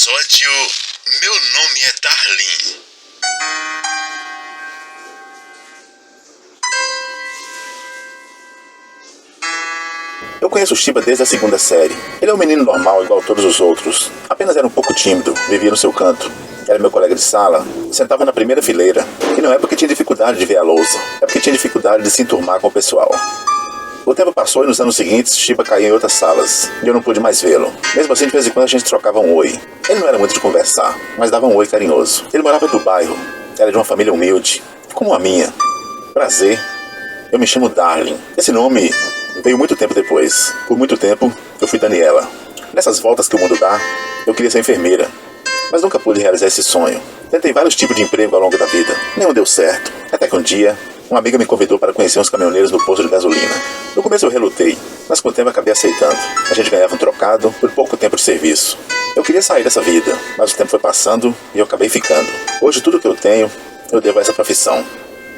episódio Meu Nome é Darlene. Eu conheço o Shiba desde a segunda série. Ele é um menino normal, igual a todos os outros. Apenas era um pouco tímido, vivia no seu canto. Era meu colega de sala, sentava na primeira fileira. E não é porque tinha dificuldade de ver a lousa, é porque tinha dificuldade de se enturmar com o pessoal. O tempo passou e nos anos seguintes, Shiba caiu em outras salas, e eu não pude mais vê-lo. Mesmo assim, de vez em quando a gente trocava um oi. Ele não era muito de conversar, mas dava um oi carinhoso. Ele morava do bairro, era de uma família humilde, como a minha. Prazer, eu me chamo Darlene. Esse nome veio muito tempo depois. Por muito tempo, eu fui Daniela. Nessas voltas que o mundo dá, eu queria ser enfermeira, mas nunca pude realizar esse sonho. Tentei vários tipos de emprego ao longo da vida, nenhum deu certo. Até que um dia, uma amiga me convidou para conhecer uns caminhoneiros no posto de gasolina. No começo eu relutei, mas com o tempo acabei aceitando. A gente ganhava um trocado por pouco tempo de serviço. Eu queria sair dessa vida, mas o tempo foi passando e eu acabei ficando. Hoje tudo que eu tenho, eu devo a essa profissão.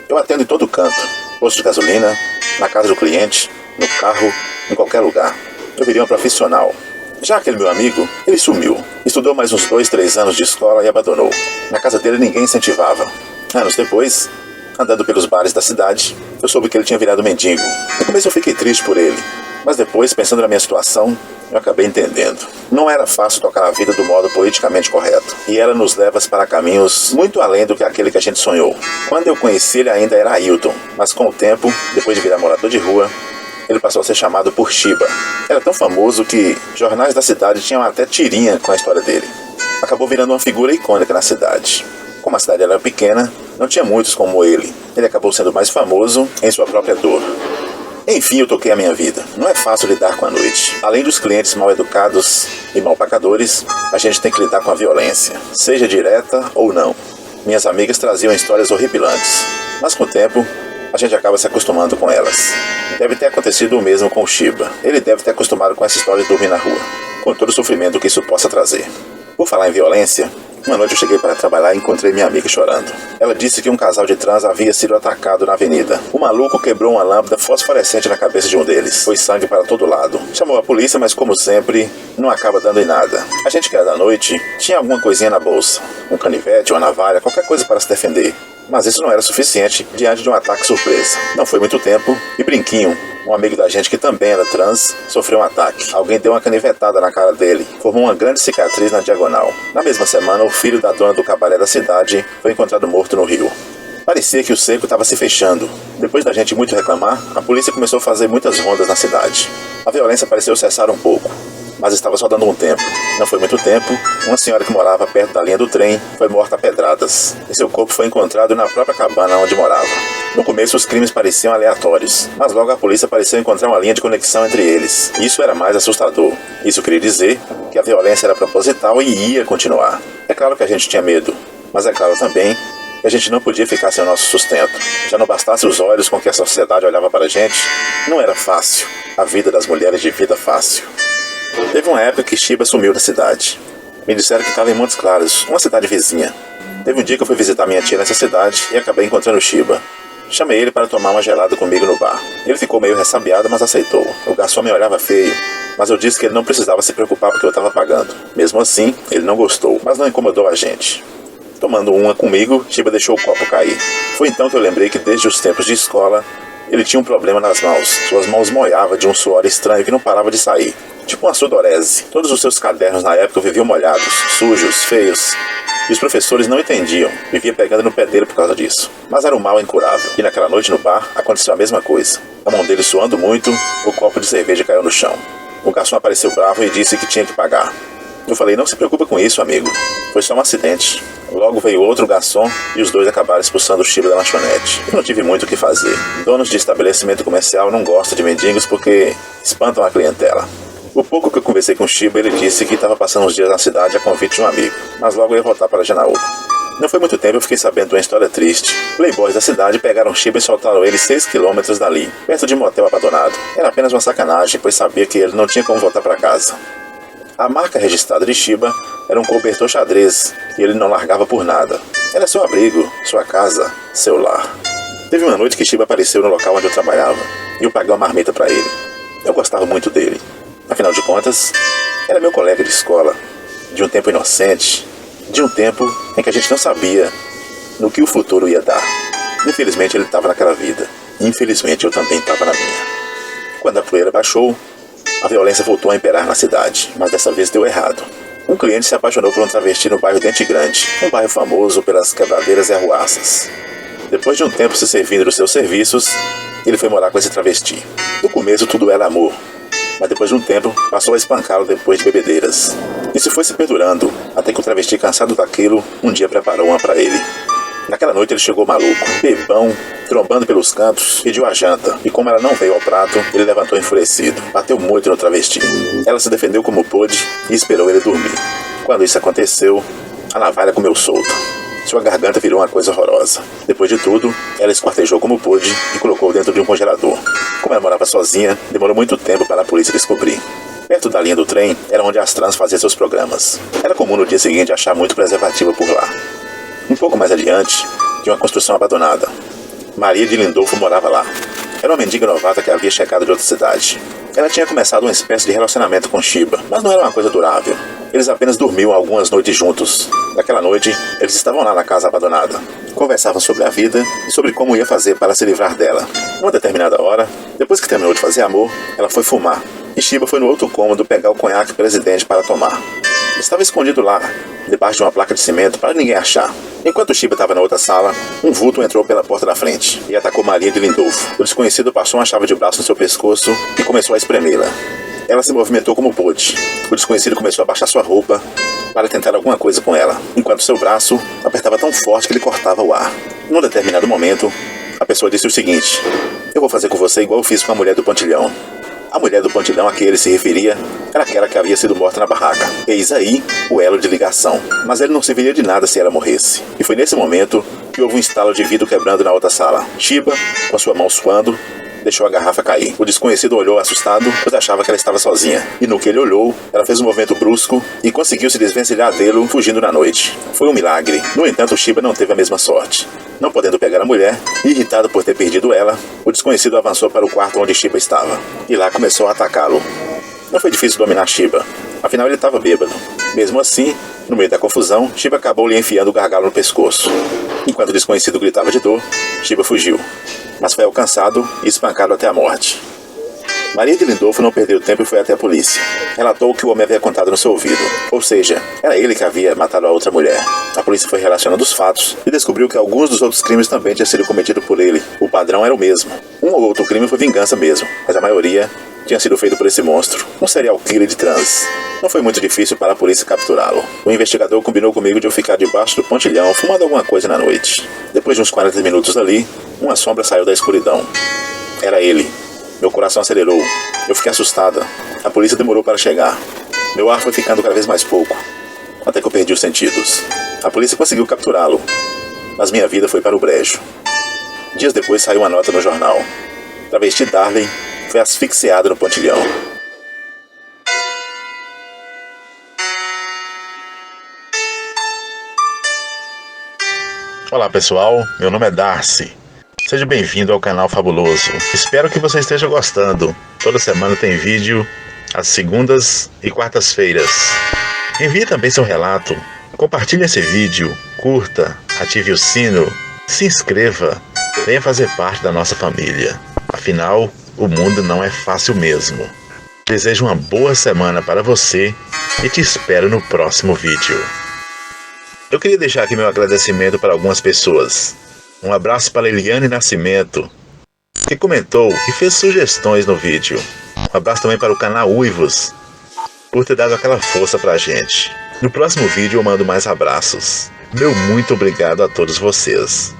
Eu atendo em todo canto, posto de gasolina, na casa do cliente, no carro, em qualquer lugar. Eu virei um profissional. Já aquele meu amigo, ele sumiu. Estudou mais uns 2, 3 anos de escola e abandonou. Na casa dele ninguém incentivava. Anos depois, andando pelos bares da cidade, eu soube que ele tinha virado mendigo. No começo eu fiquei triste por ele, mas depois, pensando na minha situação, eu acabei entendendo. Não era fácil tocar a vida do modo politicamente correto, e ela nos leva para caminhos muito além do que aquele que a gente sonhou. Quando eu conheci ele ainda era Ailton, mas com o tempo, depois de virar morador de rua, ele passou a ser chamado por Shiba. Era tão famoso que jornais da cidade tinham até tirinha com a história dele. Acabou virando uma figura icônica na cidade. Como a cidade era pequena, não tinha muitos como ele. Ele acabou sendo mais famoso em sua própria dor. Enfim, eu toquei a minha vida. Não é fácil lidar com a noite. Além dos clientes mal educados e mal pagadores, a gente tem que lidar com a violência, seja direta ou não. Minhas amigas traziam histórias horripilantes, mas com o tempo, a gente acaba se acostumando com elas. Deve ter acontecido o mesmo com o Shiba. Ele deve ter acostumado com essa história de dormir na rua, com todo o sofrimento que isso possa trazer. Por falar em violência, uma noite eu cheguei para trabalhar e encontrei minha amiga chorando. Ela disse que um casal de trans havia sido atacado na avenida. O maluco quebrou uma lâmpada fosforescente na cabeça de um deles. Foi sangue para todo lado. Chamou a polícia, mas como sempre, não acaba dando em nada. A gente que era da noite tinha alguma coisinha na bolsa. Um canivete, uma navalha, qualquer coisa para se defender. Mas isso não era suficiente diante de um ataque surpresa. Não foi muito tempo e Brinquinho, um amigo da gente que também era trans, sofreu um ataque. Alguém deu uma canivetada na cara dele, formou uma grande cicatriz na diagonal. Na mesma semana, o filho da dona do cabaré da cidade foi encontrado morto no rio. Parecia que o cerco estava se fechando. Depois da gente muito reclamar, a polícia começou a fazer muitas rondas na cidade. A violência pareceu cessar um pouco, mas estava só dando um tempo. Não foi muito tempo, uma senhora que morava perto da linha do trem foi morta a pedradas, e seu corpo foi encontrado na própria cabana onde morava. No começo os crimes pareciam aleatórios, mas logo a polícia pareceu encontrar uma linha de conexão entre eles. Isso era mais assustador. Isso queria dizer que a violência era proposital e ia continuar. É claro que a gente tinha medo, mas é claro também que a gente não podia ficar sem o nosso sustento. Já não bastasse os olhos com que a sociedade olhava para a gente, não era fácil. A vida das mulheres de vida fácil. Teve uma época que Shiba sumiu da cidade. Me disseram que estava em Montes Claros, uma cidade vizinha. Teve um dia que eu fui visitar minha tia nessa cidade e acabei encontrando Shiba. Chamei ele para tomar uma gelada comigo no bar. Ele ficou meio ressabiado, mas aceitou. O garçom me olhava feio, mas eu disse que ele não precisava se preocupar porque eu estava pagando. Mesmo assim, ele não gostou, mas não incomodou a gente. Tomando uma comigo, Shiba deixou o copo cair. Foi então que eu lembrei que desde os tempos de escola, ele tinha um problema nas mãos. Suas mãos moiavam de um suor estranho que não parava de sair. Tipo uma sudorese. Todos os seus cadernos na época viviam molhados, sujos, feios. E os professores não entendiam. Vivia pegando no pé dele por causa disso. Mas era um mal incurável. E naquela noite no bar, aconteceu a mesma coisa. A mão dele suando muito, o copo de cerveja caiu no chão. O garçom apareceu bravo e disse que tinha que pagar. Eu falei, não se preocupa com isso, amigo. Foi só um acidente. Logo veio outro garçom e os dois acabaram expulsando o Shiba da lanchonete. Eu não tive muito o que fazer. Donos de estabelecimento comercial não gostam de mendigos porque espantam a clientela. O pouco que eu conversei com o Shiba, ele disse que estava passando uns dias na cidade a convite de um amigo, mas logo ia voltar para Janaúba. Não foi muito tempo eu fiquei sabendo de uma história triste. Playboys da cidade pegaram Shiba e soltaram ele 6 quilômetros dali, perto de um motel abandonado. Era apenas uma sacanagem, pois sabia que ele não tinha como voltar para casa. A marca registrada de Shiba era um cobertor xadrez, e ele não largava por nada. Era seu abrigo, sua casa, seu lar. Teve uma noite que Shiba apareceu no local onde eu trabalhava, e eu paguei uma marmita para ele. Eu gostava muito dele. Afinal de contas, era meu colega de escola. de um tempo inocente, de um tempo em que a gente não sabia no que o futuro ia dar. Infelizmente ele estava naquela vida. Infelizmente eu também estava na minha. Quando a poeira baixou, a violência voltou a imperar na cidade, mas dessa vez deu errado. Um cliente se apaixonou por um travesti no bairro Dente Grande, um bairro famoso pelas quebradeiras e arruaças. Depois de um tempo se servindo dos seus serviços, ele foi morar com esse travesti. No começo tudo era amor, mas depois de um tempo passou a espancá-lo depois de bebedeiras. Isso foi se perdurando, até que o travesti, cansado daquilo, um dia preparou uma para ele. Naquela noite ele chegou maluco, bebão, trombando pelos cantos, pediu a janta, e como ela não veio ao prato, ele levantou enfurecido, bateu muito no travesti. Ela se defendeu como pôde e esperou ele dormir. Quando isso aconteceu, a navalha comeu solta. Sua garganta virou uma coisa horrorosa. Depois de tudo, ela esquartejou como pôde e colocou dentro de um congelador. Como ela morava sozinha, demorou muito tempo para a polícia descobrir. Perto da linha do trem era onde as trans faziam seus programas. Era comum no dia seguinte achar muito preservativo por lá. Um pouco mais adiante, tinha uma construção abandonada. Maria de Lindolfo morava lá. Era uma mendiga novata que havia chegado de outra cidade. Ela tinha começado uma espécie de relacionamento com Shiba, mas não era uma coisa durável. Eles apenas dormiam algumas noites juntos. Naquela noite, eles estavam lá na casa abandonada. Conversavam sobre a vida e sobre como ia fazer para se livrar dela. Uma determinada hora, depois que terminou de fazer amor, ela foi fumar. E Shiba foi no outro cômodo pegar o conhaque presidente para tomar. Estava escondido lá, debaixo de uma placa de cimento, para ninguém achar. Enquanto Shiba estava na outra sala, um vulto entrou pela porta da frente e atacou Maria de Lindolfo. O desconhecido passou uma chave de braço no seu pescoço e começou a espremê-la. Ela se movimentou como pôde. O desconhecido começou a baixar sua roupa para tentar alguma coisa com ela, enquanto seu braço apertava tão forte que ele cortava o ar. Num determinado momento, a pessoa disse o seguinte: "Eu vou fazer com você igual eu fiz com a mulher do pontilhão." A mulher do pontilhão a que ele se referia era aquela que havia sido morta na barraca. Eis aí o elo de ligação. Mas ele não serviria de nada se ela morresse. E foi nesse momento que houve um estalo de vidro quebrando na outra sala. Shiba, com sua mão suando, deixou a garrafa cair. O desconhecido olhou assustado, pois achava que ela estava sozinha. E no que ele olhou, ela fez um movimento brusco e conseguiu se desvencilhar dele, fugindo na noite. Foi um milagre. No entanto, Shiba não teve a mesma sorte. Não podendo pegar a mulher, e irritado por ter perdido ela, o desconhecido avançou para o quarto onde Shiba estava. E lá começou a atacá-lo. Não foi difícil dominar Shiba, afinal ele estava bêbado. Mesmo assim, no meio da confusão, Shiba acabou lhe enfiando o gargalo no pescoço. Enquanto o desconhecido gritava de dor, Shiba fugiu, mas foi alcançado e espancado até a morte. Maria de Lindolfo não perdeu tempo e foi até a polícia. Relatou o que o homem havia contado no seu ouvido. Ou seja, era ele que havia matado a outra mulher. A polícia foi relacionando os fatos e descobriu que alguns dos outros crimes também tinham sido cometidos por ele. O padrão era o mesmo. Um ou outro crime foi vingança mesmo, mas a maioria tinha sido feito por esse monstro, um serial killer de trans. Não foi muito difícil para a polícia capturá-lo. O investigador combinou comigo de eu ficar debaixo do pontilhão fumando alguma coisa na noite. Depois de uns 40 minutos ali, uma sombra saiu da escuridão. Era ele. Meu coração acelerou. Eu fiquei assustada. A polícia demorou para chegar. Meu ar foi ficando cada vez mais pouco, até que eu perdi os sentidos. A polícia conseguiu capturá-lo, mas minha vida foi para o brejo. Dias depois saiu uma nota no jornal. Travesti Darley foi asfixiada no pontilhão. Olá pessoal, meu nome é Darcy. Seja bem-vindo ao canal Fabuloso. Espero que você esteja gostando. Toda semana tem vídeo, às segundas e quartas-feiras. Envie também seu relato. Compartilhe esse vídeo, curta, ative o sino, se inscreva. Venha fazer parte da nossa família. Afinal, o mundo não é fácil mesmo. Desejo uma boa semana para você e te espero no próximo vídeo. Eu queria deixar aqui meu agradecimento para algumas pessoas. Um abraço para Eliane Nascimento, que comentou e fez sugestões no vídeo. Um abraço também para o canal Uivos, por ter dado aquela força pra gente. No próximo vídeo eu mando mais abraços. Meu muito obrigado a todos vocês.